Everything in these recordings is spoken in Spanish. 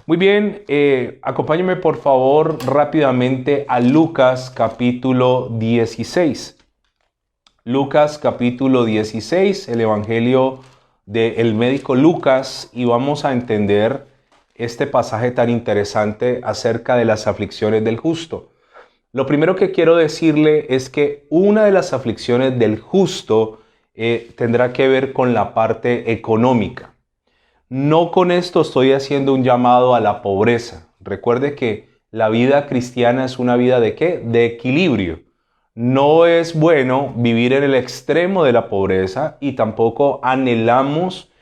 Muy bien, acompáñenme por favor rápidamente a Lucas capítulo 16. Lucas capítulo 16, el evangelio del médico Lucas, y vamos a entender este pasaje tan interesante acerca de las aflicciones del justo. Lo primero que quiero decirle es que una de las aflicciones del justo tendrá que ver con la parte económica. No con esto estoy haciendo un llamado a la pobreza. Recuerde que la vida cristiana es una vida ¿de qué? De equilibrio. No es bueno vivir en el extremo de la pobreza y tampoco anhelamos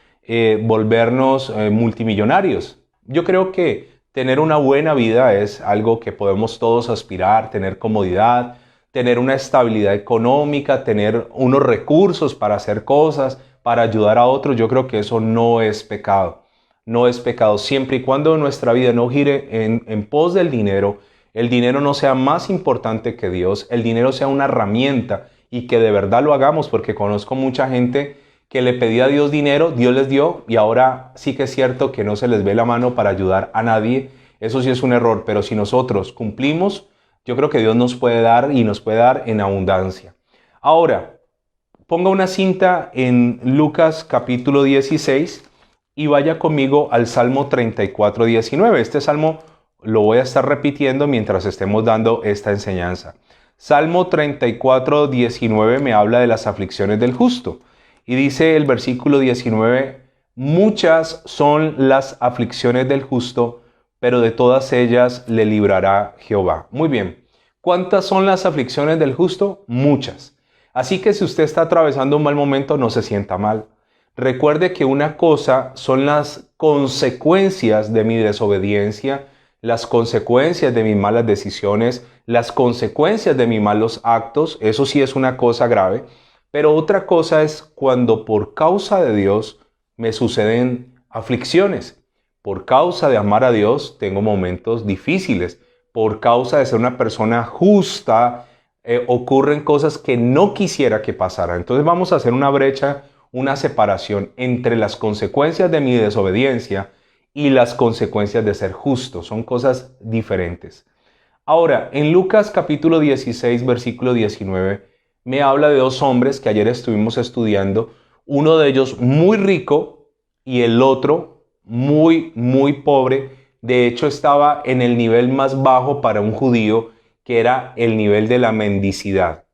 volvernos multimillonarios. Yo creo que tener una buena vida es algo que podemos todos aspirar, tener comodidad, tener una estabilidad económica, tener unos recursos para hacer cosas, para ayudar a otros. Yo creo que eso no es pecado. No es pecado siempre y cuando nuestra vida no gire en pos del dinero, el dinero no sea más importante que Dios, el dinero sea una herramienta y que de verdad lo hagamos, porque conozco mucha gente que le pedía a Dios dinero, Dios les dio y ahora sí que es cierto que no se les ve la mano para ayudar a nadie. Eso sí es un error, pero si nosotros cumplimos, yo creo que Dios nos puede dar y nos puede dar en abundancia. Ahora, ponga una cinta en Lucas capítulo 16 y vaya conmigo al Salmo 34, 19. Este salmo lo voy a estar repitiendo mientras estemos dando esta enseñanza. Salmo 34, 19 me habla de las aflicciones del justo. Y dice el versículo 19, muchas son las aflicciones del justo, pero de todas ellas le librará Jehová. Muy bien. ¿Cuántas son las aflicciones del justo? Muchas. Así que si usted está atravesando un mal momento, no se sienta mal. Recuerde que una cosa son las consecuencias de mi desobediencia, las consecuencias de mis malas decisiones, las consecuencias de mis malos actos. Eso sí es una cosa grave. Pero otra cosa es cuando por causa de Dios me suceden aflicciones. Por causa de amar a Dios tengo momentos difíciles. Por causa de ser una persona justa, ocurren cosas que no quisiera que pasaran. Entonces vamos a hacer una brecha, una separación entre las consecuencias de mi desobediencia y las consecuencias de ser justo. Son cosas diferentes. Ahora, en Lucas capítulo 16, versículo 19, me habla de dos hombres que ayer estuvimos estudiando. Uno de ellos muy rico y el otro muy pobre. De hecho, estaba en el nivel más bajo para un judío, que era el nivel de la mendicidad.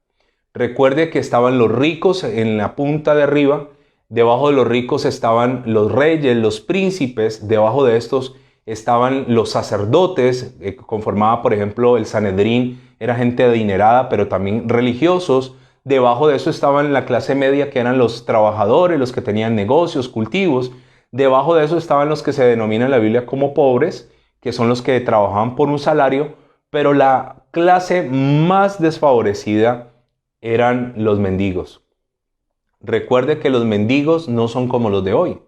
Recuerde que estaban los ricos en la punta de arriba, debajo de los ricos estaban los reyes, los príncipes, debajo de estos estaban los sacerdotes, conformaba por ejemplo el Sanedrín, era gente adinerada pero también religiosos. Debajo de eso estaban la clase media, que eran los trabajadores, los que tenían negocios, cultivos. Debajo de eso estaban los que se denominan en la Biblia como pobres, que son los que trabajaban por un salario, pero la clase más desfavorecida eran los mendigos. Recuerde que los mendigos no son como los de hoy.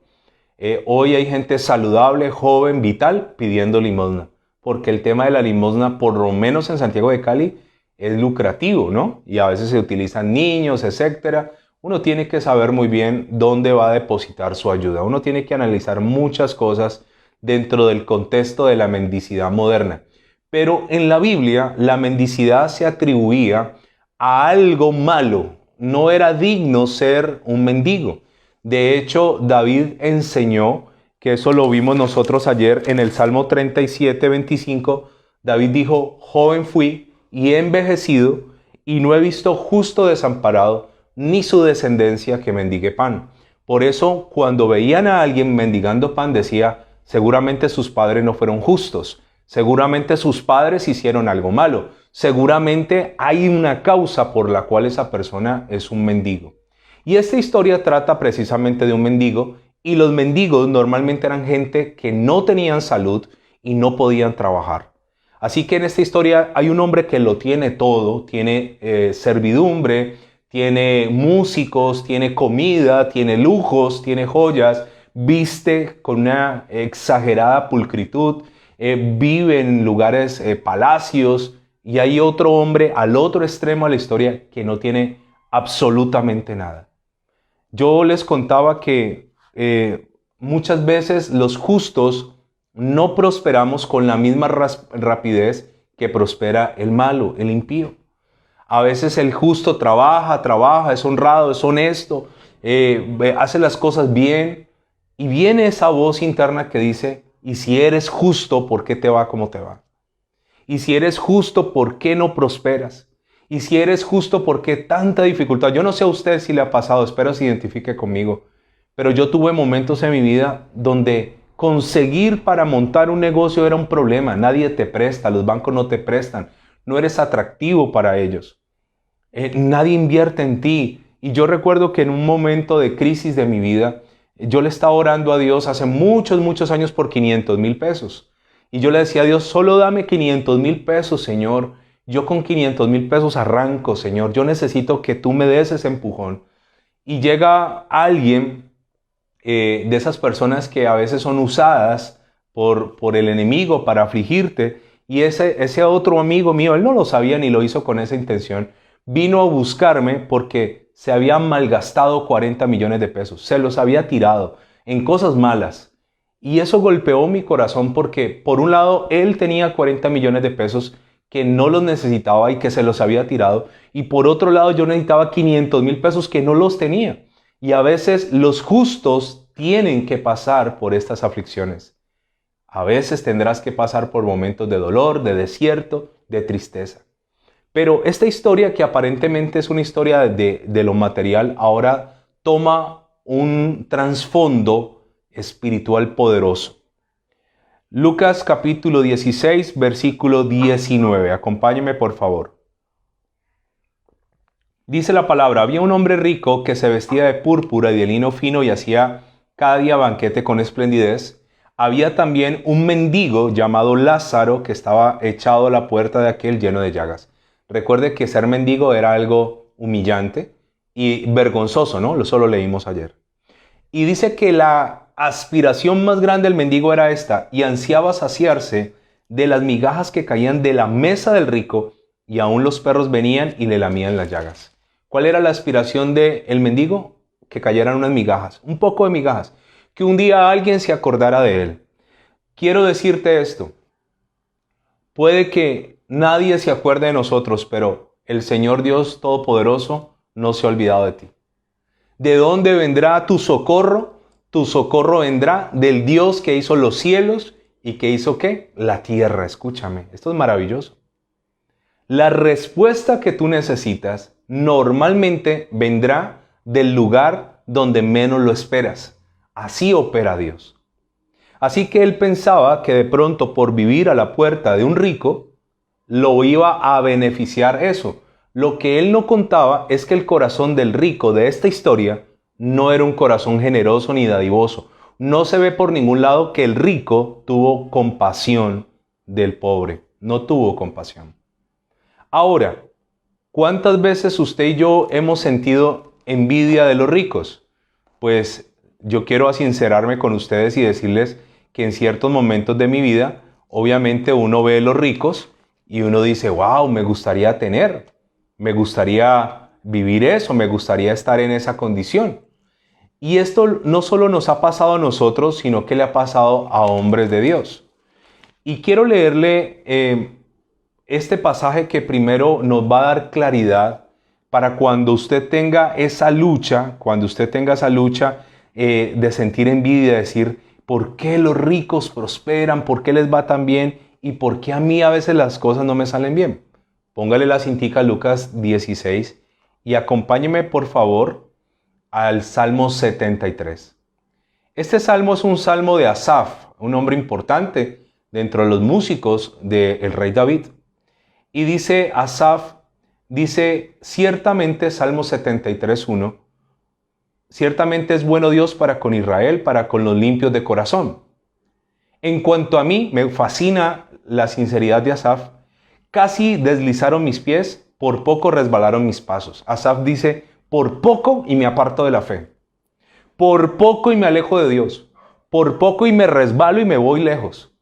Hoy hay gente saludable, joven, vital, pidiendo limosna, porque el tema de la limosna, por lo menos en Santiago de Cali, es lucrativo, ¿no? Y a veces se utilizan niños, etcétera. Uno tiene que saber muy bien dónde va a depositar su ayuda. Uno tiene que analizar muchas cosas dentro del contexto de la mendicidad moderna. Pero en la Biblia, la mendicidad se atribuía a algo malo. No era digno ser un mendigo. De hecho, David enseñó, que eso lo vimos nosotros ayer en el Salmo 37, 25. David dijo, joven fui y he envejecido y no he visto justo desamparado, ni su descendencia que mendigue pan. Por eso, cuando veían a alguien mendigando pan, decía, seguramente sus padres no fueron justos, seguramente sus padres hicieron algo malo, seguramente hay una causa por la cual esa persona es un mendigo. Y esta historia trata precisamente de un mendigo, y los mendigos normalmente eran gente que no tenían salud y no podían trabajar. Así que en esta historia hay un hombre que lo tiene todo, tiene servidumbre, tiene músicos, tiene comida, tiene lujos, tiene joyas, viste con una exagerada pulcritud, vive en lugares, palacios, y hay otro hombre al otro extremo de la historia que no tiene Absolutamente nada. Yo les contaba que muchas veces los justos no prosperamos con la misma rapidez que prospera el malo, el impío. A veces el justo trabaja, es honrado, es honesto, hace las cosas bien, y viene esa voz interna que dice, y si eres justo, ¿por qué te va como te va? Y si eres justo, ¿por qué no prosperas? Y si eres justo, ¿por qué tanta dificultad? Yo no sé a usted si le ha pasado, espero se identifique conmigo, pero yo tuve momentos en mi vida donde conseguir para montar un negocio era un problema. Nadie te presta, los bancos no te prestan, no eres atractivo para ellos. Nadie invierte en ti. Y yo recuerdo que en un momento de crisis de mi vida, yo le estaba orando a Dios hace muchos años por 500,000 pesos. Y yo le decía a Dios, solo dame 500,000 pesos, Señor. Yo con 500,000 pesos arranco, Señor. Yo necesito que tú me des ese empujón. Y llega alguien de esas personas que a veces son usadas por el enemigo para afligirte. Y ese otro amigo mío, él no lo sabía ni lo hizo con esa intención, vino a buscarme porque se había malgastado 40 millones de pesos. Se los había tirado en cosas malas. Y eso golpeó mi corazón porque, por un lado, él tenía 40 millones de pesos que no los necesitaba y que se los había tirado. Y por otro lado, yo necesitaba 500,000 pesos que no los tenía. Y a veces los justos tienen que pasar por estas aflicciones. A veces tendrás que pasar por momentos de dolor, de desierto, de tristeza. Pero esta historia, que aparentemente es una historia de lo material, ahora toma un trasfondo espiritual poderoso. Lucas capítulo 16, versículo 19. Acompáñeme, por favor. Dice la palabra: había un hombre rico que se vestía de púrpura y de lino fino y hacía cada día banquete con esplendidez. Había también un mendigo llamado Lázaro que estaba echado a la puerta de aquel lleno de llagas. Recuerde que ser mendigo era algo humillante y vergonzoso, ¿no? Eso lo leímos ayer. Y dice que la aspiración más grande del mendigo era esta: y ansiaba saciarse de las migajas que caían de la mesa del rico, y aún los perros venían y le lamían las llagas. ¿Cuál era la aspiración del mendigo? Que cayeran unas migajas, un poco de migajas, que un día alguien se acordara de él. Quiero decirte esto: puede que nadie se acuerde de nosotros, pero el Señor Dios Todopoderoso no se ha olvidado de ti. ¿De dónde vendrá tu socorro? Tu socorro vendrá del Dios que hizo los cielos y que hizo ¿qué? La tierra. Escúchame, esto es maravilloso. La respuesta que tú necesitas normalmente vendrá del lugar donde menos lo esperas. Así opera Dios. Así que él pensaba que de pronto, por vivir a la puerta de un rico, lo iba a beneficiar eso. Lo que él no contaba es que el corazón del rico de esta historia no era un corazón generoso ni dadivoso. No se ve por ningún lado que el rico tuvo compasión del pobre. No tuvo compasión. Ahora, ¿cuántas veces usted y yo hemos sentido envidia de los ricos? Pues yo quiero sincerarme con ustedes y decirles que en ciertos momentos de mi vida, obviamente uno ve a los ricos y uno dice, wow, me gustaría tener, me gustaría vivir eso, me gustaría estar en esa condición. Y esto no solo nos ha pasado a nosotros, sino que le ha pasado a hombres de Dios. Y quiero leerle este pasaje que primero nos va a dar claridad para cuando usted tenga esa lucha, de sentir envidia, de decir, ¿por qué los ricos prosperan? ¿Por qué les va tan bien? ¿Y por qué a mí a veces las cosas no me salen bien? Póngale la cintica a Lucas 16 y acompáñeme, por favor, al Salmo 73. Este salmo es un salmo de Asaf, un hombre importante dentro de los músicos del rey David. Y dice Asaf, ciertamente, Salmo 73:1, ciertamente es bueno Dios para con Israel, para con los limpios de corazón. En cuanto a mí, me fascina la sinceridad de Asaf. Casi deslizaron mis pies, por poco resbalaron mis pasos. Asaf dice, por poco y me aparto de la fe. Por poco y me alejo de Dios. Por poco y me resbalo y me voy lejos.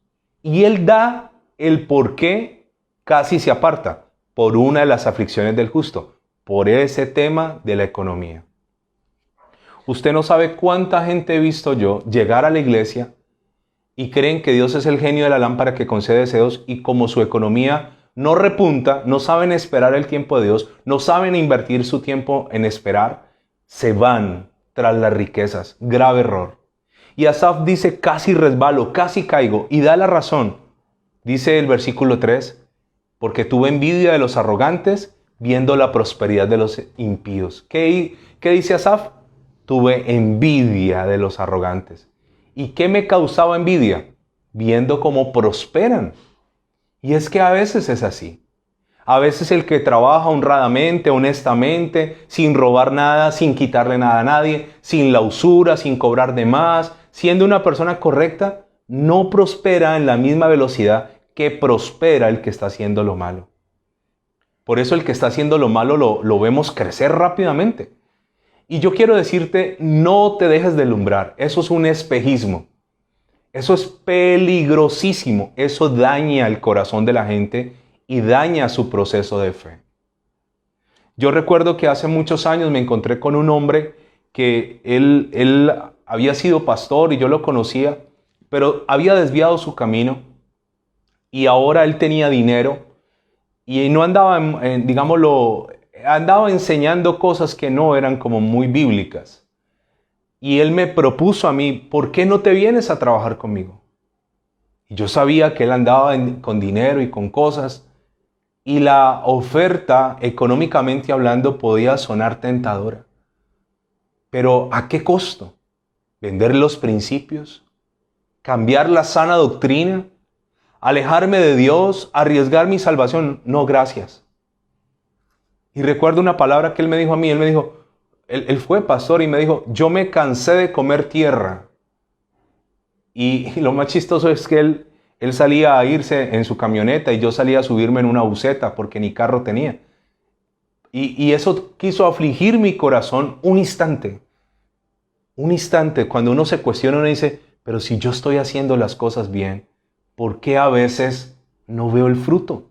Y él da el por qué casi se aparta. Por una de las aflicciones del justo. por ese tema de la economía. Usted no sabe cuánta gente he visto yo llegar a la iglesia y creen que Dios es el genio de la lámpara que concede deseos, y como su economía no repunta, no saben esperar el tiempo de Dios, no saben invertir su tiempo en esperar, se van tras las riquezas. Grave error. Y Asaf dice, casi resbalo, casi caigo, y da la razón. Dice el versículo 3, porque tuve envidia de los arrogantes, viendo la prosperidad de los impíos. ¿Qué dice Asaf? Tuve envidia de los arrogantes. ¿Y qué me causaba envidia? Viendo cómo prosperan. Y es que a veces es así. A veces el que trabaja honradamente, honestamente, sin robar nada, sin quitarle nada a nadie, sin la usura, sin cobrar de más, siendo una persona correcta, no prospera en la misma velocidad que prospera el que está haciendo lo malo. Por eso el que está haciendo lo malo lo vemos crecer rápidamente. Y yo quiero decirte, no te dejes deslumbrar. Eso es un espejismo. Eso es peligrosísimo. Eso daña el corazón de la gente y daña su proceso de fe. Yo recuerdo que hace muchos años me encontré con un hombre que él había sido pastor y yo lo conocía, pero había desviado su camino y ahora él tenía dinero y no andaba, andaba enseñando cosas que no eran como muy bíblicas. Y él me propuso a mí, ¿por qué no te vienes a trabajar conmigo? Y yo sabía que él andaba con dinero y con cosas, y la oferta, económicamente hablando, podía sonar tentadora. Pero ¿a qué costo? ¿Vender los principios? ¿Cambiar la sana doctrina? ¿Alejarme de Dios? ¿Arriesgar mi salvación? No, gracias. Y recuerdo una palabra que él me dijo a mí, él fue pastor y me dijo, yo me cansé de comer tierra. Y lo más chistoso es que él salía a irse en su camioneta y yo salía a subirme en una buseta porque ni carro tenía. Y eso quiso afligir mi corazón un instante. Un instante, cuando uno se cuestiona, uno dice, pero si yo estoy haciendo las cosas bien, ¿por qué a veces no veo el fruto?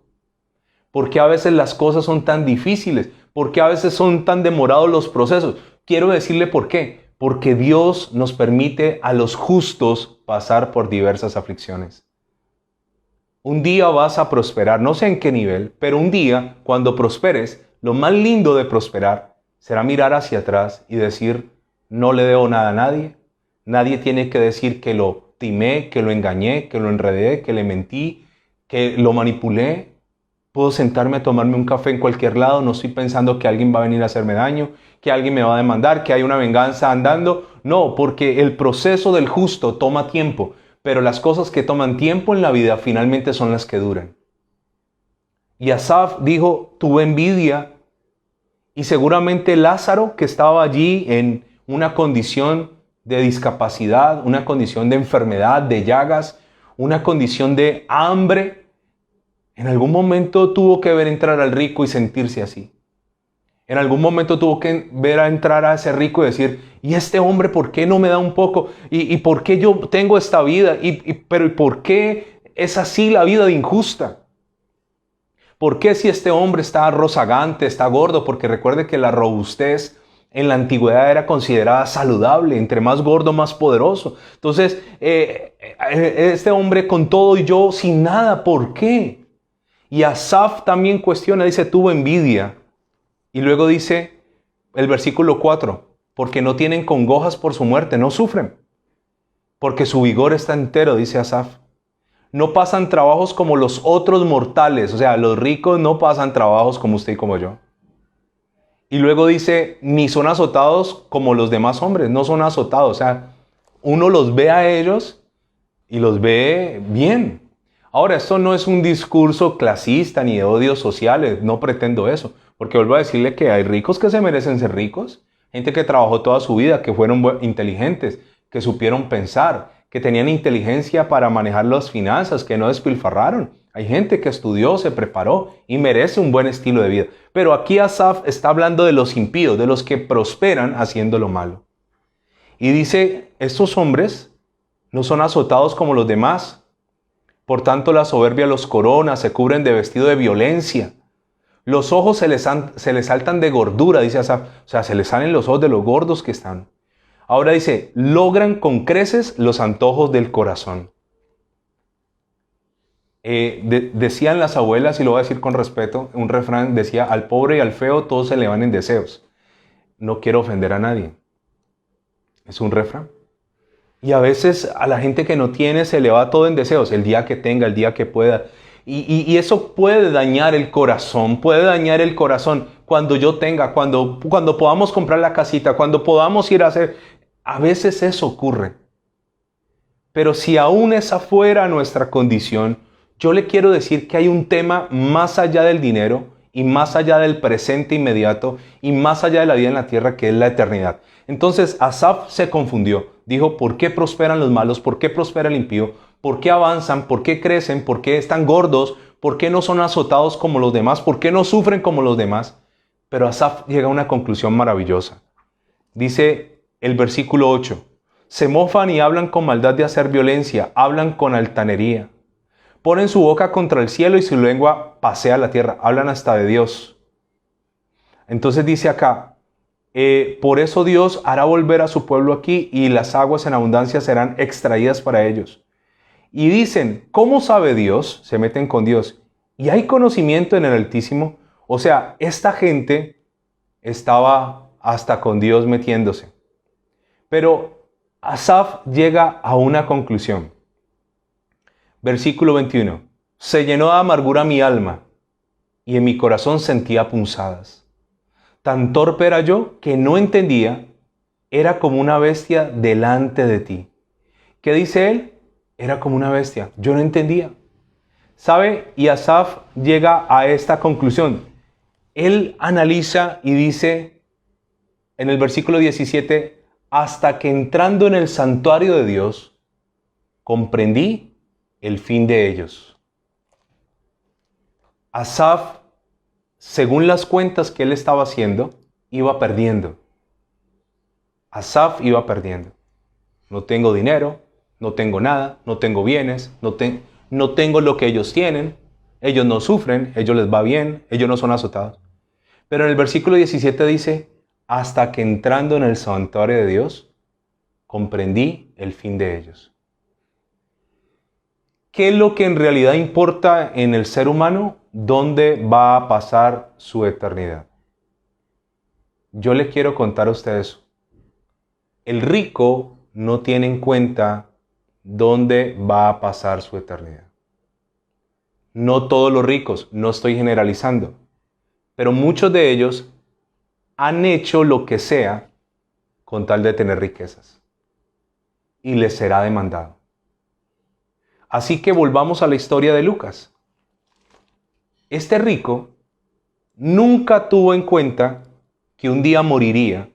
¿Por qué a veces las cosas son tan difíciles? ¿Por qué a veces son tan demorados los procesos? Quiero decirle por qué. Porque Dios nos permite a los justos pasar por diversas aflicciones. Un día vas a prosperar, no sé en qué nivel, pero un día, cuando prosperes, lo más lindo de prosperar será mirar hacia atrás y decir, no le debo nada a nadie. Nadie tiene que decir que lo timé, que lo engañé, que lo enredé, que le mentí, que lo manipulé. Puedo sentarme a tomarme un café en cualquier lado, no estoy pensando que alguien va a venir a hacerme daño, que alguien me va a demandar, que hay una venganza andando. No, porque el proceso del justo toma tiempo, pero las cosas que toman tiempo en la vida finalmente son las que duran. Y Asaf dijo, tuve envidia, y seguramente Lázaro, que estaba allí en una condición de discapacidad, una condición de enfermedad, de llagas, una condición de hambre, en algún momento tuvo que ver entrar al rico y sentirse así. En algún momento tuvo que ver a entrar a ese rico y decir, ¿y este hombre por qué no me da un poco? ¿Y por qué yo tengo esta vida? Pero ¿por qué es así la vida de injusta? ¿Por qué si este hombre está rozagante, está gordo? Porque recuerde que la robustez en la antigüedad era considerada saludable. Entre más gordo, más poderoso. Entonces, este hombre con todo y yo sin nada, ¿por qué? Y Asaf también cuestiona, dice, tuvo envidia. Y luego dice el versículo 4, porque no tienen congojas por su muerte, no sufren, porque su vigor está entero, dice Asaf. No pasan trabajos como los otros mortales, o sea, los ricos no pasan trabajos como usted y como yo. Y luego dice, ni son azotados como los demás hombres, no son azotados, o sea, uno los ve a ellos y los ve bien. Ahora, esto no es un discurso clasista ni de odios sociales, no pretendo eso, porque vuelvo a decirle que hay ricos que se merecen ser ricos, gente que trabajó toda su vida, que fueron inteligentes, que supieron pensar, que tenían inteligencia para manejar las finanzas, que no despilfarraron. Hay gente que estudió, se preparó y merece un buen estilo de vida. Pero aquí Asaf está hablando de los impíos, de los que prosperan haciendo lo malo. Y dice, estos hombres no son azotados como los demás. Por tanto, la soberbia los corona, se cubren de vestido de violencia. Los ojos se les saltan de gordura, dice Asaf. O sea, se les salen los ojos de los gordos que están. Ahora dice, logran con creces los antojos del corazón. Decían las abuelas, y lo voy a decir con respeto, un refrán decía, al pobre y al feo todos se le van en deseos. No quiero ofender a nadie. Es un refrán. Y a veces a la gente que no tiene se le va todo en deseos, el día que tenga, el día que pueda. Y eso puede dañar el corazón, cuando yo tenga, cuando podamos comprar la casita, cuando podamos ir a hacer. A veces eso ocurre. Pero si aún es afuera nuestra condición, yo le quiero decir que hay un tema más allá del dinero y más allá del presente inmediato y más allá de la vida en la tierra, que es la eternidad. Entonces Asaf se confundió. Dijo, ¿por qué prosperan los malos? ¿Por qué prospera el impío? ¿Por qué avanzan? ¿Por qué crecen? ¿Por qué están gordos? ¿Por qué no son azotados como los demás? ¿Por qué no sufren como los demás? Pero Asaf llega a una conclusión maravillosa. Dice el versículo 8, se mofan y hablan con maldad de hacer violencia, hablan con altanería. Ponen su boca contra el cielo y su lengua pasea la tierra. Hablan hasta de Dios. Entonces dice acá, por eso Dios hará volver a su pueblo aquí y las aguas en abundancia serán extraídas para ellos. Y dicen, ¿cómo sabe Dios? Se meten con Dios. ¿Y hay conocimiento en el Altísimo? O sea, esta gente estaba hasta con Dios metiéndose. Pero Asaf llega a una conclusión. Versículo 21. Se llenó de amargura mi alma y en mi corazón sentía punzadas. Tan torpe era yo que no entendía, era como una bestia delante de ti. ¿Qué dice él? Era como una bestia, yo no entendía. ¿Sabe? Y Asaf llega a esta conclusión. Él analiza y dice en el versículo 17, hasta que entrando en el santuario de Dios, comprendí el fin de ellos. Asaf, según las cuentas que él estaba haciendo, iba perdiendo. Asaf iba perdiendo. No tengo dinero, no tengo nada, no tengo bienes, no tengo lo que ellos tienen. Ellos no sufren, ellos les va bien, ellos no son azotados. Pero en el versículo 17 dice, hasta que entrando en el santuario de Dios, comprendí el fin de ellos. ¿Qué es lo que en realidad importa en el ser humano? ¿Dónde va a pasar su eternidad? Yo le quiero contar a usted eso. El rico no tiene en cuenta dónde va a pasar su eternidad. No todos los ricos, no estoy generalizando, pero muchos de ellos han hecho lo que sea con tal de tener riquezas y les será demandado. Así que volvamos a la historia de Lucas. Este rico nunca tuvo en cuenta que un día moriría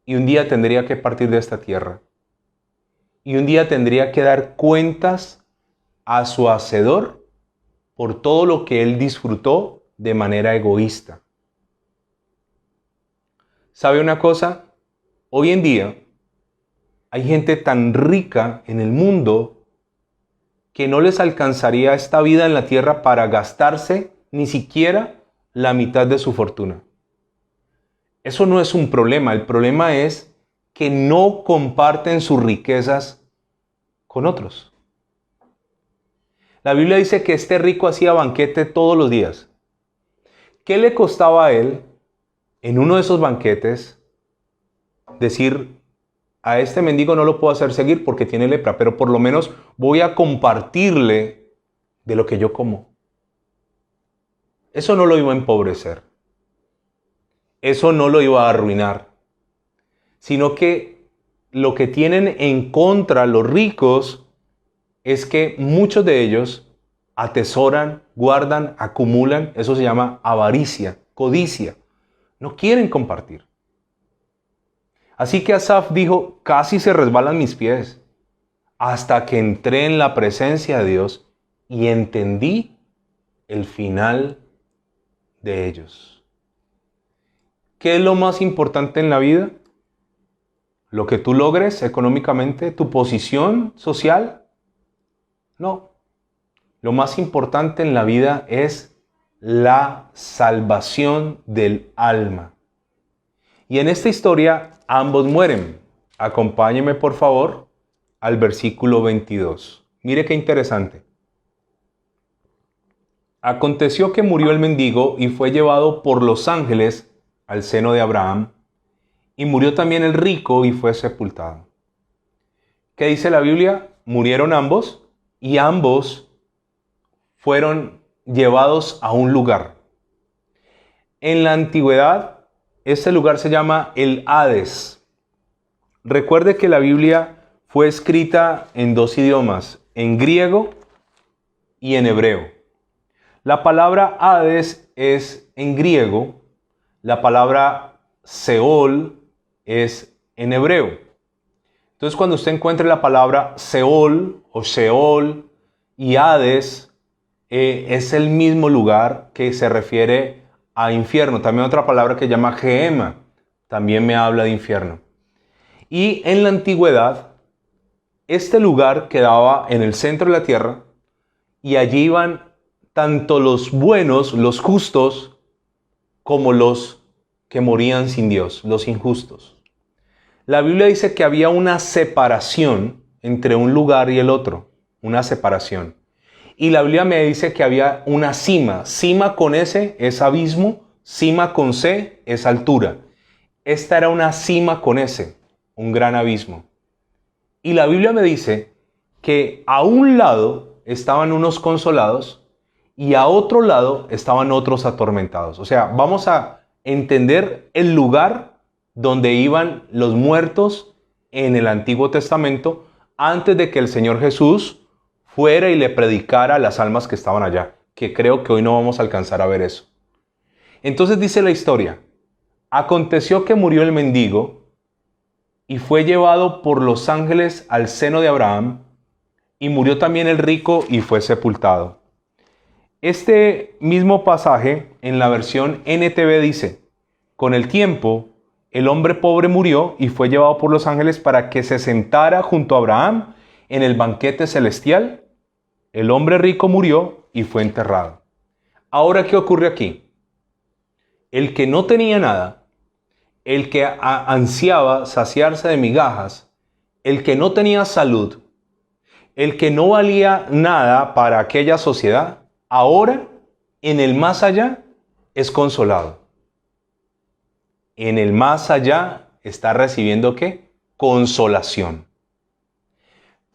y un día tendría que partir de esta tierra y un día tendría que dar cuentas a su hacedor por todo lo que él disfrutó de manera egoísta. ¿Sabe una cosa? Hoy en día hay gente tan rica en el mundo que no les alcanzaría esta vida en la tierra para gastarse ni siquiera la mitad de su fortuna. Eso no es un problema, el problema es que no comparten sus riquezas con otros. La Biblia dice que este rico hacía banquete todos los días. ¿Qué le costaba a él en uno de esos banquetes decir, a este mendigo no lo puedo hacer seguir porque tiene lepra, pero por lo menos voy a compartirle de lo que yo como? Eso no lo iba a empobrecer. Eso no lo iba a arruinar. Sino que lo que tienen en contra los ricos es que muchos de ellos atesoran, guardan, acumulan. Eso se llama avaricia, codicia. No quieren compartir. Así que Asaf dijo, casi se resbalan mis pies, hasta que entré en la presencia de Dios y entendí el final de ellos. ¿Qué es lo más importante en la vida? ¿Lo que tú logres económicamente? ¿Tu posición social? No. Lo más importante en la vida es la salvación del alma. Y en esta historia ambos mueren. Acompáñeme por favor al versículo 22. Mire qué interesante. Aconteció que murió el mendigo y fue llevado por los ángeles al seno de Abraham, y murió también el rico y fue sepultado. ¿Qué dice la Biblia? Murieron ambos y ambos fueron llevados a un lugar. En la antigüedad, este lugar se llama el Hades. Recuerde que la Biblia fue escrita en dos idiomas, en griego y en hebreo. La palabra Hades es en griego, la palabra Seol es en hebreo. Entonces, cuando usted encuentre la palabra Seol o Sheol y Hades, es el mismo lugar que se refiere a infierno. También otra palabra que se llama Gehenna, también me habla de infierno. Y en la antigüedad, este lugar quedaba en el centro de la tierra y allí iban tanto los buenos, los justos, como los que morían sin Dios, los injustos. La Biblia dice que había una separación entre un lugar y el otro, una separación. Y la Biblia me dice que había una cima. Cima con S es abismo, cima con C es altura. Esta era una cima con S, un gran abismo. Y la Biblia me dice que a un lado estaban unos consolados y a otro lado estaban otros atormentados. O sea, vamos a entender el lugar donde iban los muertos en el Antiguo Testamento antes de que el Señor Jesús fuera y le predicara a las almas que estaban allá, que creo que hoy no vamos a alcanzar a ver eso. Entonces dice la historia: aconteció que murió el mendigo y fue llevado por los ángeles al seno de Abraham, y murió también el rico y fue sepultado. Este mismo pasaje en la versión NTV dice: con el tiempo el hombre pobre murió y fue llevado por los ángeles para que se sentara junto a Abraham en el banquete celestial. El hombre rico murió y fue enterrado. Ahora, ¿qué ocurre aquí? El que no tenía nada, el que ansiaba saciarse de migajas, el que no tenía salud, el que no valía nada para aquella sociedad, ahora, en el más allá, es consolado. En el más allá está recibiendo ¿qué? Consolación.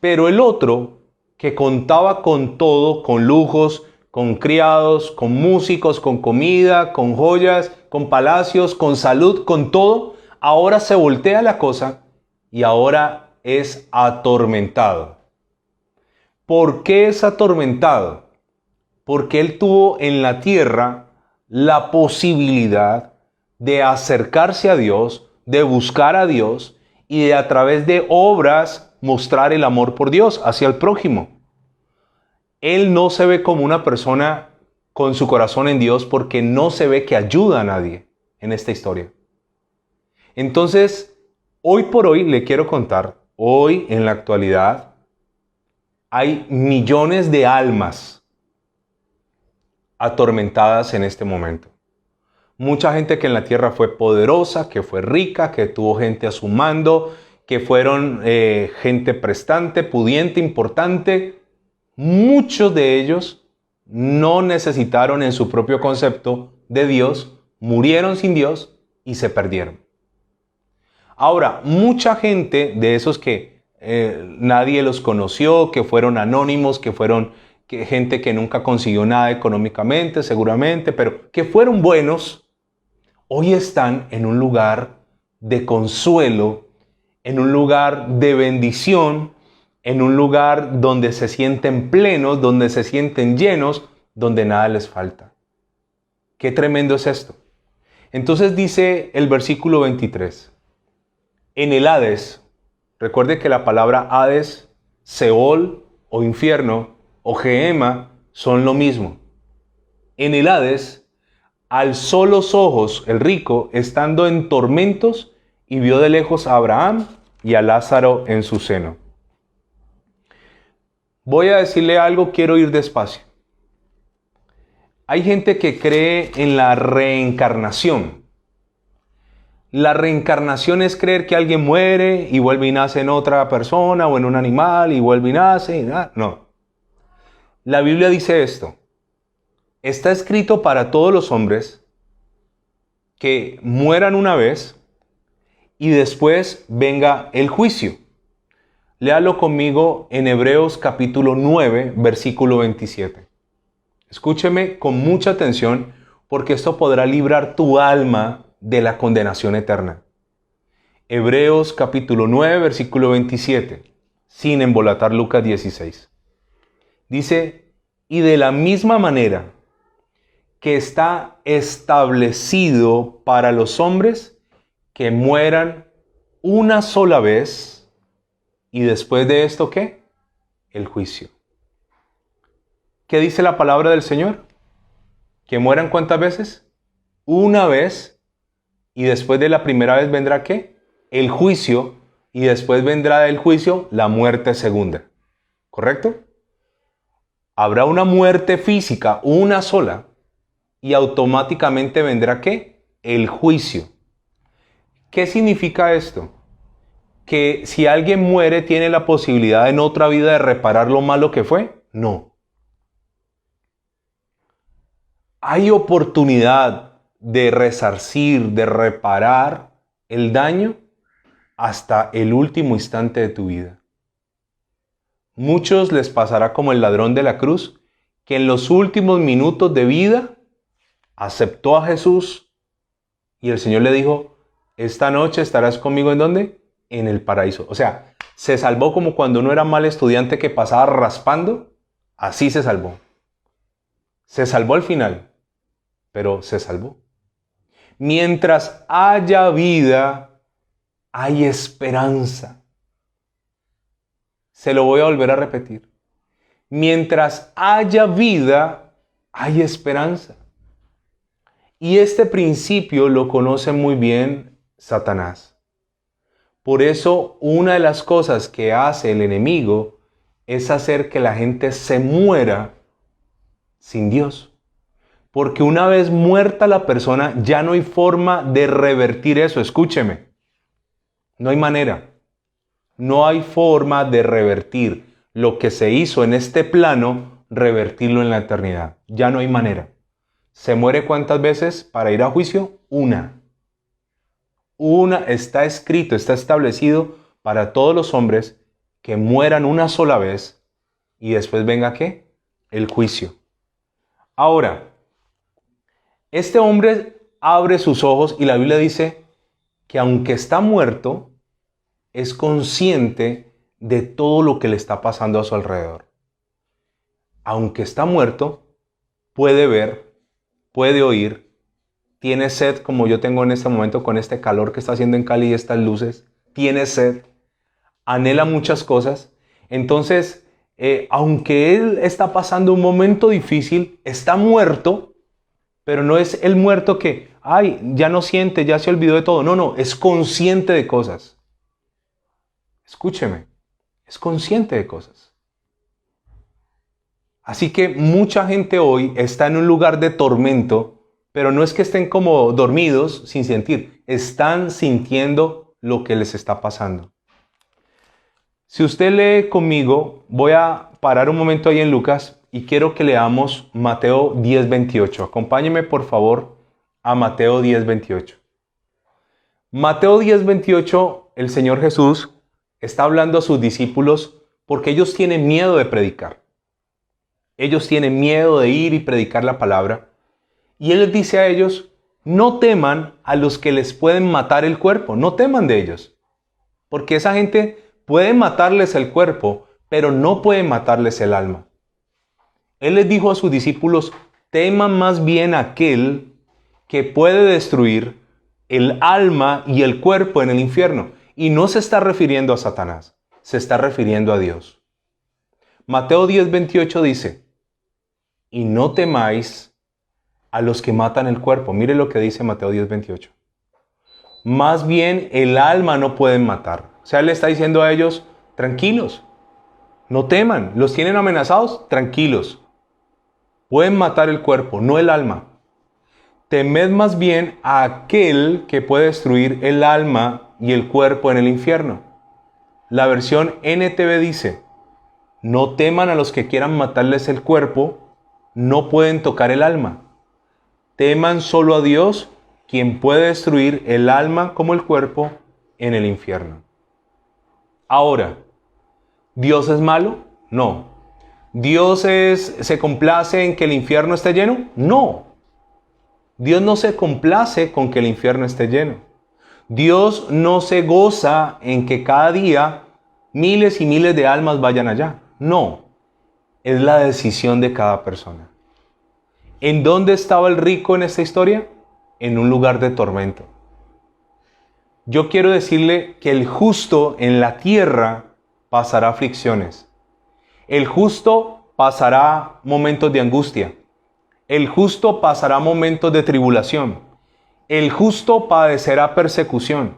Pero el otro, que contaba con todo, con lujos, con criados, con músicos, con comida, con joyas, con palacios, con salud, con todo, ahora se voltea la cosa y ahora es atormentado. ¿Por qué es atormentado? Porque él tuvo en la tierra la posibilidad de acercarse a Dios, de buscar a Dios y de a través de obras mostrar el amor por Dios hacia el prójimo. Él no se ve como una persona con su corazón en Dios porque no se ve que ayuda a nadie en esta historia. Entonces, hoy por hoy le quiero contar, hoy en la actualidad, hay millones de almas atormentadas en este momento. Mucha gente que en la tierra fue poderosa, que fue rica, que tuvo gente a su mando, que fueron gente prestante, pudiente, importante. Muchos de ellos no necesitaron en su propio concepto de Dios, murieron sin Dios y se perdieron. Ahora, mucha gente de esos que nadie los conoció, que fueron anónimos, que fueron gente que nunca consiguió nada económicamente, seguramente, pero que fueron buenos, hoy están en un lugar de consuelo, en un lugar de bendición, en un lugar donde se sienten plenos, donde se sienten llenos, donde nada les falta. Qué tremendo es esto. Entonces dice el versículo 23. En el Hades, recuerde que la palabra Hades, Seol o infierno o Gehenna son lo mismo. En el Hades alzó los ojos el rico estando en tormentos y vio de lejos a Abraham y a Lázaro en su seno. Voy a decirle algo, quiero ir despacio. Hay gente que cree en la reencarnación. La reencarnación es creer que alguien muere y vuelve y nace en otra persona o en un animal y vuelve y nace. No. La Biblia dice esto. Está escrito para todos los hombres que mueran una vez y después venga el juicio. Léalo conmigo en Hebreos capítulo 9, versículo 27. Escúcheme con mucha atención porque esto podrá librar tu alma de la condenación eterna. Hebreos capítulo 9, versículo 27, sin embolatar Lucas 16. Dice, y de la misma manera que está establecido para los hombres que mueran una sola vez, y después de esto, ¿qué? El juicio. ¿Qué dice la palabra del Señor? ¿Que mueran cuántas veces? Una vez, y después de la primera vez vendrá ¿qué? El juicio, y después vendrá del juicio la muerte segunda. ¿Correcto? Habrá una muerte física, una sola, y automáticamente vendrá ¿qué? El juicio. ¿Qué significa esto? Que si alguien muere, ¿tiene la posibilidad en otra vida de reparar lo malo que fue? No. Hay oportunidad de resarcir, de reparar el daño hasta el último instante de tu vida. Muchos les pasará como el ladrón de la cruz, que en los últimos minutos de vida aceptó a Jesús y el Señor le dijo, esta noche estarás conmigo ¿en dónde? En el paraíso. O sea, se salvó como cuando uno era mal estudiante que pasaba raspando, así se salvó. Se salvó al final, pero se salvó. Mientras haya vida, hay esperanza. Se lo voy a volver a repetir. Mientras haya vida, hay esperanza. Y este principio lo conoce muy bien Satanás. Por eso, una de las cosas que hace el enemigo es hacer que la gente se muera sin Dios. Porque una vez muerta la persona, ya no hay forma de revertir eso. Escúcheme. No hay manera. No hay forma de revertir lo que se hizo en este plano, revertirlo en la eternidad. Ya no hay manera. ¿Se muere cuántas veces para ir a juicio? Una. Una está escrito, está establecido para todos los hombres que mueran una sola vez y después venga ¿qué? El juicio. Ahora, este hombre abre sus ojos y la Biblia dice que aunque está muerto, es consciente de todo lo que le está pasando a su alrededor. Aunque está muerto, puede ver, puede oír, tiene sed como yo tengo en este momento con este calor que está haciendo en Cali y estas luces, tiene sed, anhela muchas cosas. Entonces, aunque él está pasando un momento difícil, está muerto, pero no es el muerto que, ay, ya no siente, ya se olvidó de todo. No, es consciente de cosas. Escúcheme, es consciente de cosas. Así que mucha gente hoy está en un lugar de tormento, pero no es que estén como dormidos sin sentir, están sintiendo lo que les está pasando. Si usted lee conmigo, voy a parar un momento ahí en Lucas y quiero que leamos Mateo 10:28. Acompáñeme por favor a Mateo 10:28. Mateo 10:28, el Señor Jesús está hablando a sus discípulos porque ellos tienen miedo de predicar. Ellos tienen miedo de ir y predicar la palabra. Y Él les dice a ellos, no teman a los que les pueden matar el cuerpo. No teman de ellos. Porque esa gente puede matarles el cuerpo, pero no puede matarles el alma. Él les dijo a sus discípulos, teman más bien a aquel que puede destruir el alma y el cuerpo en el infierno. Y no se está refiriendo a Satanás, se está refiriendo a Dios. Mateo 10:28 dice, y no temáis a los que matan el cuerpo. Mire lo que dice Mateo 10:28. Más bien el alma no pueden matar. O sea, Él le está diciendo a ellos, tranquilos, no teman, los tienen amenazados, tranquilos. Pueden matar el cuerpo, no el alma. Temed más bien a aquel que puede destruir el alma y el cuerpo en el infierno. La versión NTV dice, no teman a los que quieran matarles el cuerpo, no pueden tocar el alma. Teman solo a Dios, quien puede destruir el alma como el cuerpo en el infierno. Ahora, ¿Dios es malo? No. ¿Dios se complace en que el infierno esté lleno? No. Dios no se complace con que el infierno esté lleno. Dios no se goza en que cada día miles y miles de almas vayan allá. No. Es la decisión de cada persona. ¿En dónde estaba el rico en esta historia? En un lugar de tormento. Yo quiero decirle que el justo en la tierra pasará aflicciones. El justo pasará momentos de angustia. El justo pasará momentos de tribulación. El justo padecerá persecución.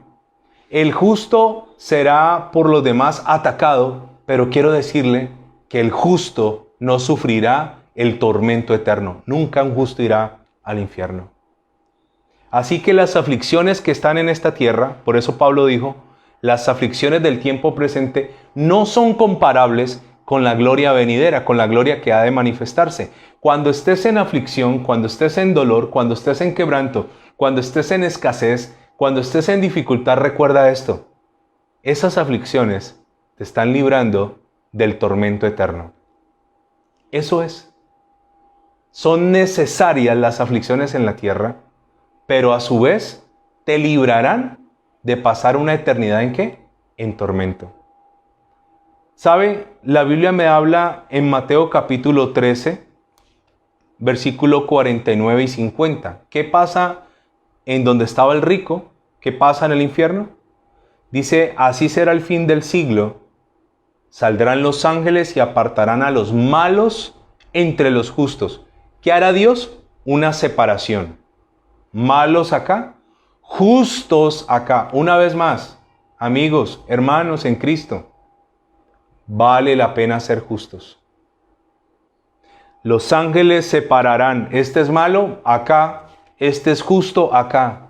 El justo será por los demás atacado, pero quiero decirle que el justo no sufrirá el tormento eterno. Nunca un justo irá al infierno. Así que las aflicciones que están en esta tierra, por eso Pablo dijo, las aflicciones del tiempo presente no son comparables con la gloria venidera, con la gloria que ha de manifestarse. Cuando estés en aflicción, cuando estés en dolor, cuando estés en quebranto, cuando estés en escasez, cuando estés en dificultad, recuerda esto. Esas aflicciones te están librando del tormento eterno. Eso es. Son necesarias las aflicciones en la tierra, pero a su vez te librarán de pasar una eternidad ¿en qué? En tormento. ¿Sabe? La Biblia me habla en Mateo capítulo 13, versículo 49 y 50. ¿Qué pasa en donde estaba el rico? ¿Qué pasa en el infierno? Dice, así será el fin del siglo. Saldrán los ángeles y apartarán a los malos entre los justos. ¿Qué hará Dios? Una separación. Malos acá, justos acá. Una vez más, amigos, hermanos en Cristo, vale la pena ser justos. Los ángeles separarán. Este es malo acá, este es justo acá.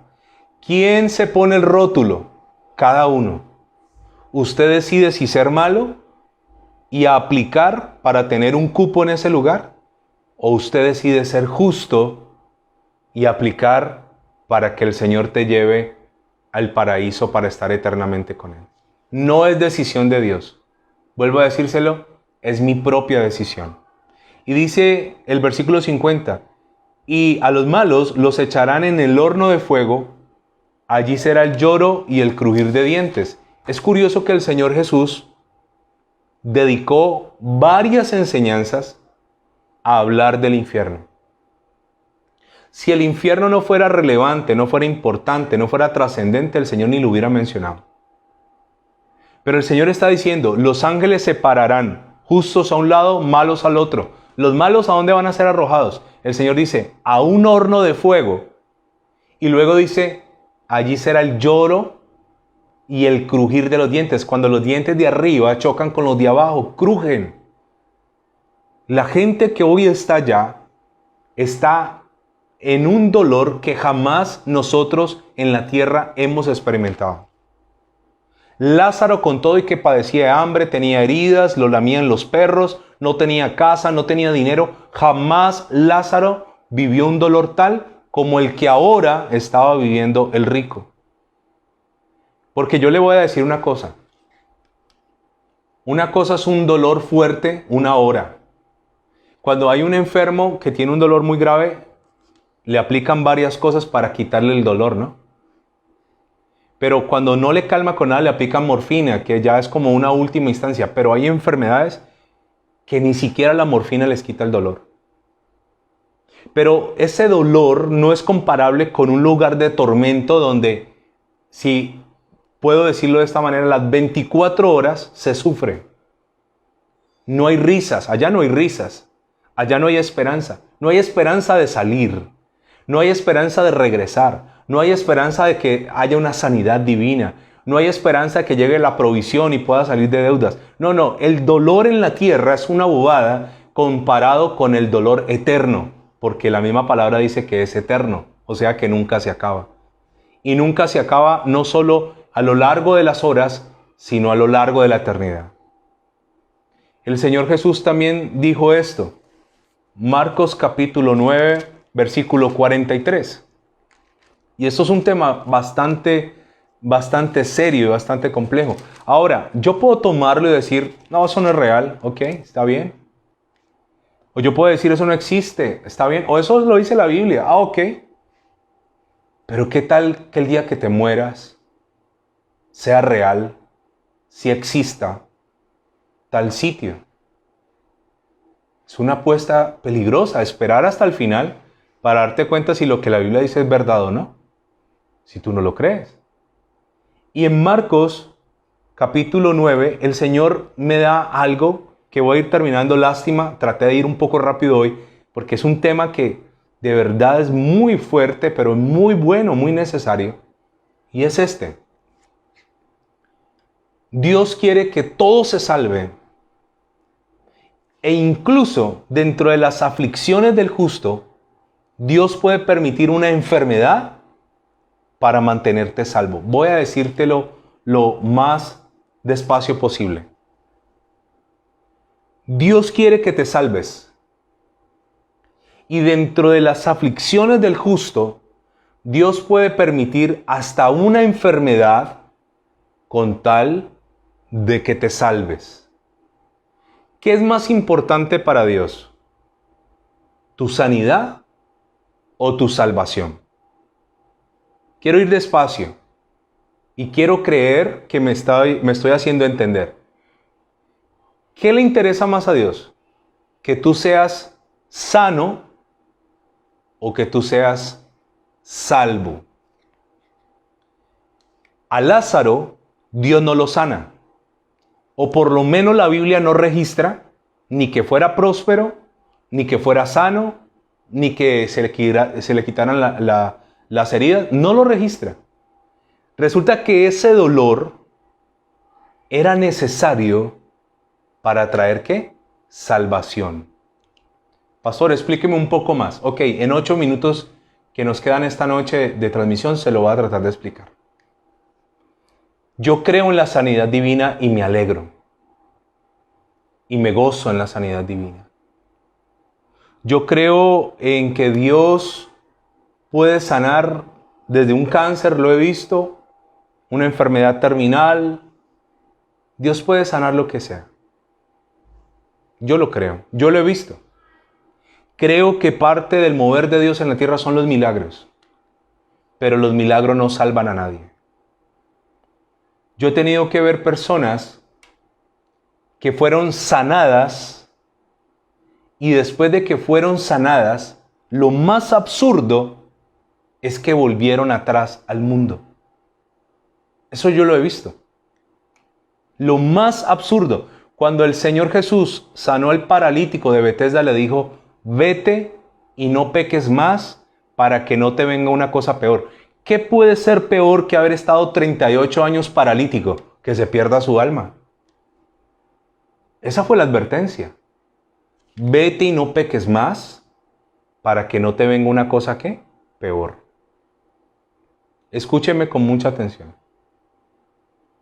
¿Quién se pone el rótulo? Cada uno. Usted decide si ser malo y aplicar para tener un cupo en ese lugar, o usted decide ser justo y aplicar para que el Señor te lleve al paraíso para estar eternamente con Él. No es decisión de Dios. Vuelvo a decírselo, es mi propia decisión. Y dice el versículo 50, y a los malos los echarán en el horno de fuego, allí será el lloro y el crujir de dientes. Es curioso que el Señor Jesús dedicó varias enseñanzas a hablar del infierno. Si el infierno no fuera relevante, no fuera importante, no fuera trascendente, el Señor ni lo hubiera mencionado. Pero el Señor está diciendo, los ángeles separarán, justos a un lado, malos al otro. ¿Los malos a dónde van a ser arrojados? El Señor dice, a un horno de fuego. Y luego dice, allí será el lloro y el crujir de los dientes. Cuando los dientes de arriba chocan con los de abajo, crujen. La gente que hoy está allá está en un dolor que jamás nosotros en la tierra hemos experimentado. Lázaro, con todo y que padecía de hambre, tenía heridas, lo lamían los perros, no tenía casa, no tenía dinero, jamás Lázaro vivió un dolor tal como el que ahora estaba viviendo el rico. Porque yo le voy a decir una cosa. Una cosa es un dolor fuerte, una hora. Cuando hay un enfermo que tiene un dolor muy grave, le aplican varias cosas para quitarle el dolor, ¿no? Pero cuando no le calma con nada, le aplican morfina, que ya es como una última instancia. Pero hay enfermedades que ni siquiera la morfina les quita el dolor. Pero ese dolor no es comparable con un lugar de tormento donde, si puedo decirlo de esta manera, las 24 horas se sufre. No hay risas, allá no hay risas. Allá no hay esperanza. No hay esperanza de salir. No hay esperanza de regresar. No hay esperanza de que haya una sanidad divina. No hay esperanza de que llegue la provisión y pueda salir de deudas. No, el dolor en la tierra es una bobada comparado con el dolor eterno, porque la misma palabra dice que es eterno, o sea que nunca se acaba. Y nunca se acaba no solo a lo largo de las horas, sino a lo largo de la eternidad. El Señor Jesús también dijo esto, Marcos capítulo 9, versículo 43. Y esto es un tema bastante serio y bastante complejo. Ahora, yo puedo tomarlo y decir, no, eso no es real, ok, está bien. O yo puedo decir, eso no existe, está bien. O eso lo dice la Biblia, ok. Pero ¿qué tal que el día que te mueras sea real, si exista tal sitio? Es una apuesta peligrosa, esperar hasta el final para darte cuenta si lo que la Biblia dice es verdad o no, si tú no lo crees. Y en Marcos capítulo 9, el Señor me da algo que voy a ir terminando, lástima, traté de ir un poco rápido hoy, porque es un tema que de verdad es muy fuerte, pero muy bueno, muy necesario, y es este. Dios quiere que todos se salven, e incluso dentro de las aflicciones del justo, Dios puede permitir una enfermedad para mantenerte salvo. Voy a decírtelo lo más despacio posible. Dios quiere que te salves. Y dentro de las aflicciones del justo, Dios puede permitir hasta una enfermedad con tal de que te salves. ¿Qué es más importante para Dios? ¿Tu sanidad o tu salvación? Quiero ir despacio y quiero creer que me estoy haciendo entender. ¿Qué le interesa más a Dios? ¿Que tú seas sano o que tú seas salvo? A Lázaro Dios no lo sana, o por lo menos la Biblia no registra ni que fuera próspero, ni que fuera sano, ni que se le quitaran las heridas, no lo registra. Resulta que ese dolor era necesario para traer ¿qué? Salvación. Pastor, explíqueme un poco más. Ok, en 8 minutos que nos quedan esta noche de transmisión se lo voy a tratar de explicar. Yo creo en la sanidad divina y me alegro. Y me gozo en la sanidad divina. Yo creo en que Dios puede sanar desde un cáncer, lo he visto, una enfermedad terminal. Dios puede sanar lo que sea. Yo lo creo, yo lo he visto. Creo que parte del mover de Dios en la tierra son los milagros. Pero los milagros no salvan a nadie. Yo he tenido que ver personas que fueron sanadas y después de que fueron sanadas, lo más absurdo es que volvieron atrás al mundo. Eso yo lo he visto. Lo más absurdo, cuando el Señor Jesús sanó al paralítico de Betesda, le dijo, vete y no peques más para que no te venga una cosa peor. ¿Qué puede ser peor que haber estado 38 años paralítico? Que se pierda su alma. Esa fue la advertencia. Vete y no peques más para que no te venga una cosa ¿qué? Peor. Escúcheme con mucha atención.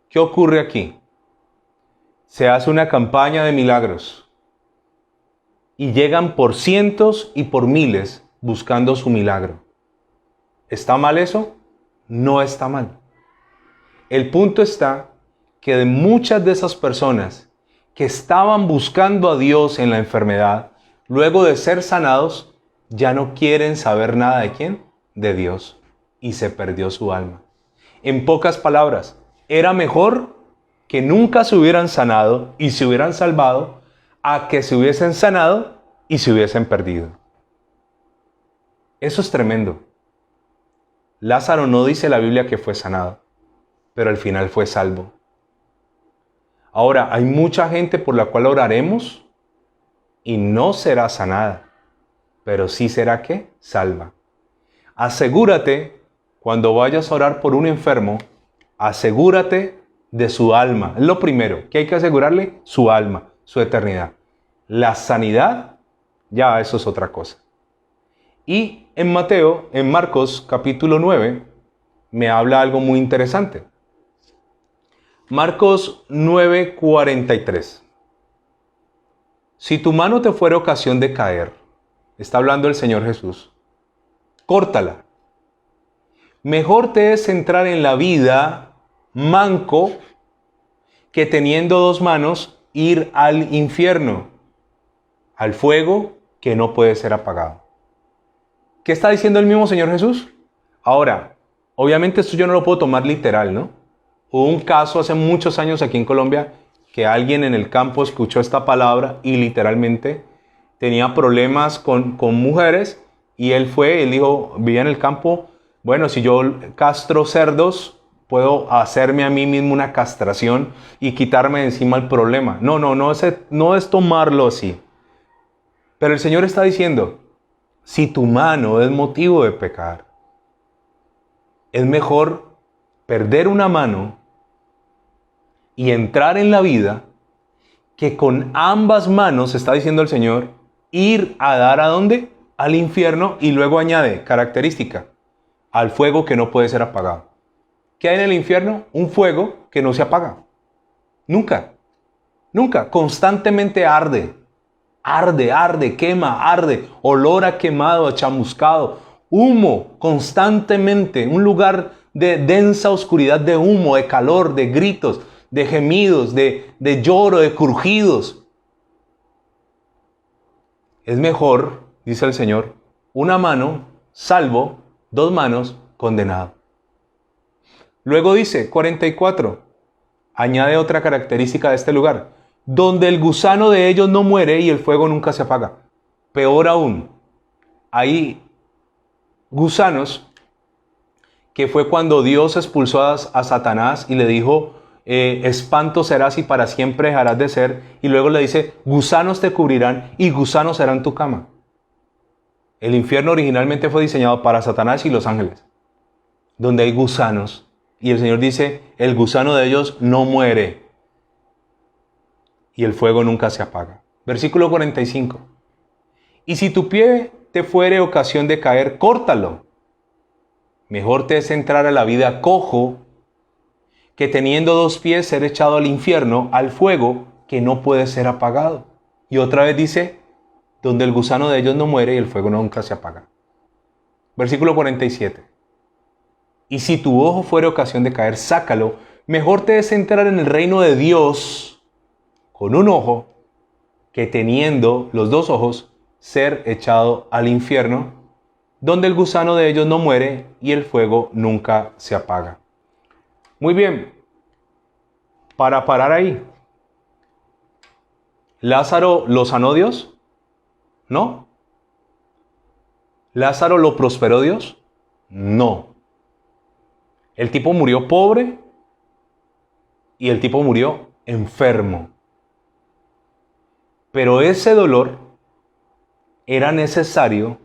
¿Qué ocurre aquí? Se hace una campaña de milagros y llegan por cientos y por miles buscando su milagro. ¿Está mal eso? No está mal. El punto está que de muchas de esas personas que estaban buscando a Dios en la enfermedad, luego de ser sanados, ya no quieren saber nada de quién, de Dios, y se perdió su alma. En pocas palabras, era mejor que nunca se hubieran sanado y se hubieran salvado a que se hubiesen sanado y se hubiesen perdido. Eso es tremendo. Lázaro no dice la Biblia que fue sanado, pero al final fue salvo. Ahora, hay mucha gente por la cual oraremos y no será sanada, pero sí será ¿qué? Salva. Asegúrate, cuando vayas a orar por un enfermo, asegúrate de su alma. Es lo primero, que hay que asegurarle su alma, su eternidad. La sanidad, ya eso es otra cosa. Y en Marcos capítulo 9, me habla algo muy interesante. Marcos 9:43. Si tu mano te fuera ocasión de caer, está hablando el Señor Jesús, córtala. Mejor te es entrar en la vida manco que teniendo dos manos ir al infierno, al fuego que no puede ser apagado. ¿Qué está diciendo el mismo Señor Jesús? Ahora, obviamente esto yo no lo puedo tomar literal, ¿no? Hubo un caso hace muchos años aquí en Colombia que alguien en el campo escuchó esta palabra y literalmente tenía problemas con mujeres y él dijo, vivía en el campo, bueno, si yo castro cerdos, puedo hacerme a mí mismo una castración y quitarme de encima el problema. No es tomarlo así. Pero el Señor está diciendo, si tu mano es motivo de pecar, es mejor perder una mano y entrar en la vida que con ambas manos, está diciendo el Señor, ir a dar ¿a dónde? Al infierno, y luego añade, característica, al fuego que no puede ser apagado. ¿Qué hay en el infierno? Un fuego que no se apaga. Nunca. Nunca. Constantemente arde. Arde, quema, arde. Olor a quemado, a chamuscado. Humo, constantemente. Un lugar de densa oscuridad, de humo, de calor, de gritos, de gemidos, de lloro, de crujidos. Es mejor, dice el Señor, una mano salvo, dos manos condenado. Luego dice, 44, añade otra característica de este lugar, donde el gusano de ellos no muere y el fuego nunca se apaga. Peor aún, hay gusanos que fue cuando Dios expulsó a Satanás y le dijo, espanto serás y para siempre dejarás de ser. Y luego le dice, gusanos te cubrirán y gusanos serán tu cama. El infierno originalmente fue diseñado para Satanás y los ángeles, donde hay gusanos. Y el Señor dice, el gusano de ellos no muere y el fuego nunca se apaga. Versículo 45. Y si tu pie te fuere ocasión de caer, córtalo. Mejor te es entrar a la vida cojo que teniendo dos pies ser echado al infierno, al fuego que no puede ser apagado. Y otra vez dice, donde el gusano de ellos no muere y el fuego nunca se apaga. Versículo 47. Y si tu ojo fuere ocasión de caer, sácalo. Mejor te es entrar en el reino de Dios con un ojo que teniendo los dos ojos ser echado al infierno, donde el gusano de ellos no muere y el fuego nunca se apaga. Muy bien, para parar ahí, ¿Lázaro lo sanó Dios? No. ¿Lázaro lo prosperó Dios? No. El tipo murió pobre y el tipo murió enfermo. Pero ese dolor era necesario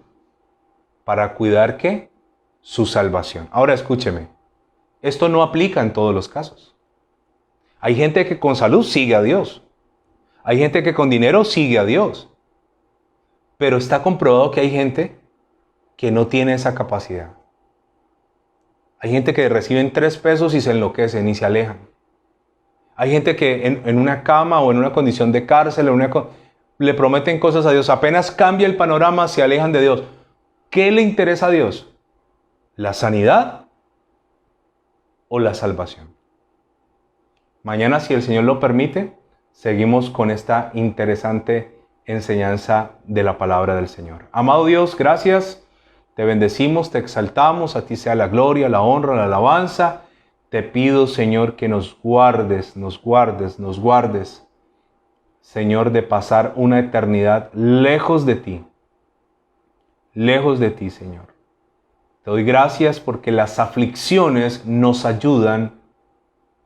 para cuidar ¿qué? Su salvación. Ahora escúcheme, esto no aplica en todos los casos. Hay gente que con salud sigue a Dios. Hay gente que con dinero sigue a Dios. Pero está comprobado que hay gente que no tiene esa capacidad. Hay gente que reciben 3 pesos y se enloquecen y se alejan. Hay gente que en una cama o en una condición de cárcel le prometen cosas a Dios. Apenas cambia el panorama, se alejan de Dios. ¿Qué le interesa a Dios? ¿La sanidad o la salvación? Mañana, si el Señor lo permite, seguimos con esta interesante enseñanza de la palabra del Señor. Amado Dios, gracias. Te bendecimos, te exaltamos. A ti sea la gloria, la honra, la alabanza. Te pido, Señor, que nos guardes, nos guardes, nos guardes. Señor, de pasar una eternidad lejos de ti. Lejos de ti, Señor. Te doy gracias porque las aflicciones nos ayudan,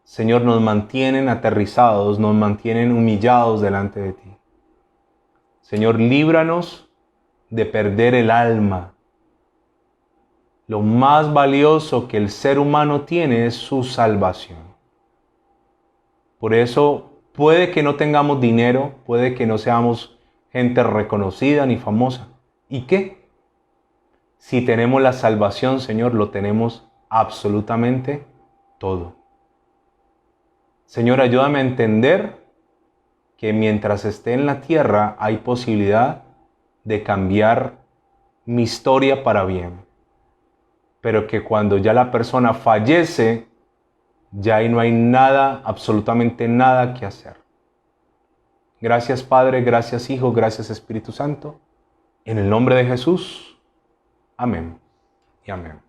Señor, nos mantienen aterrizados, nos mantienen humillados delante de ti. Señor, líbranos de perder el alma. Lo más valioso que el ser humano tiene es su salvación. Por eso puede que no tengamos dinero, puede que no seamos gente reconocida ni famosa. ¿Y qué? Si tenemos la salvación, Señor, lo tenemos absolutamente todo. Señor, ayúdame a entender que mientras esté en la tierra hay posibilidad de cambiar mi historia para bien. Pero que cuando ya la persona fallece, ya ahí no hay nada, absolutamente nada que hacer. Gracias Padre, gracias Hijo, gracias Espíritu Santo. En el nombre de Jesús. Amén y amén.